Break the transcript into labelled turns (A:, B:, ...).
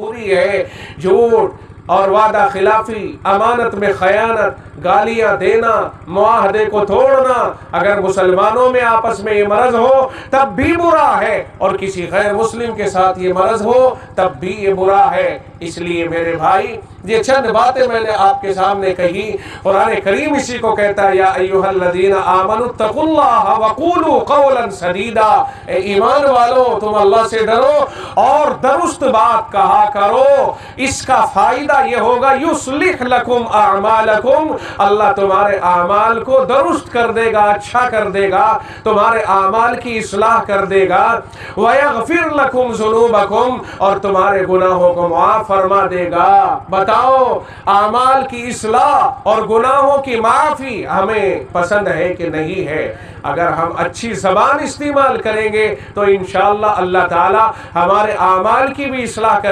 A: बुरी है। झूठ और वादा खिलाफी, अमानत में खयानत, गालियां देना, मुआहदे को तोड़ना, अगर मुसलमानों में आपस में ये मर्ज हो तब भी बुरा है, और किसी गैर मुस्लिम के साथ ये मर्ज हो तब भी ये बुरा है। इसलिए मेरे भाई, ये चंद बातें मैंने आपके सामने कही। कुरान करीम इसी को कहता है, या अय्युहल्लज़ीना आमनुत्तकुल्लाह वक़ूलू क़ौलन सदीदा, ए ईमान वालों तुम अल्लाह से डरो और दुरुस्त बात कहा करो। इसका फायदा ये होगा, युस्लिह लकुम अमालकुम, अल्लाह तुम्हारे आमाल को दुरुस्त कर देगा, अच्छा कर देगा, तुम्हारे आमाल की इस्लाह कर देगा। वयग़फिर लकुम ज़ुनूबकुम, और तुम्हारे गुनाहों को माफ फरमा देगा। बताओ, आमाल की इस्लाह और गुनाहों की माफी हमें पसंद है कि नहीं है? अगर हम अच्छी ज़बान इस्तेमाल करेंगे तो इंशाअल्लाह अल्लाह ताला हमारे आमाल की भी इस्लाह करेंगे।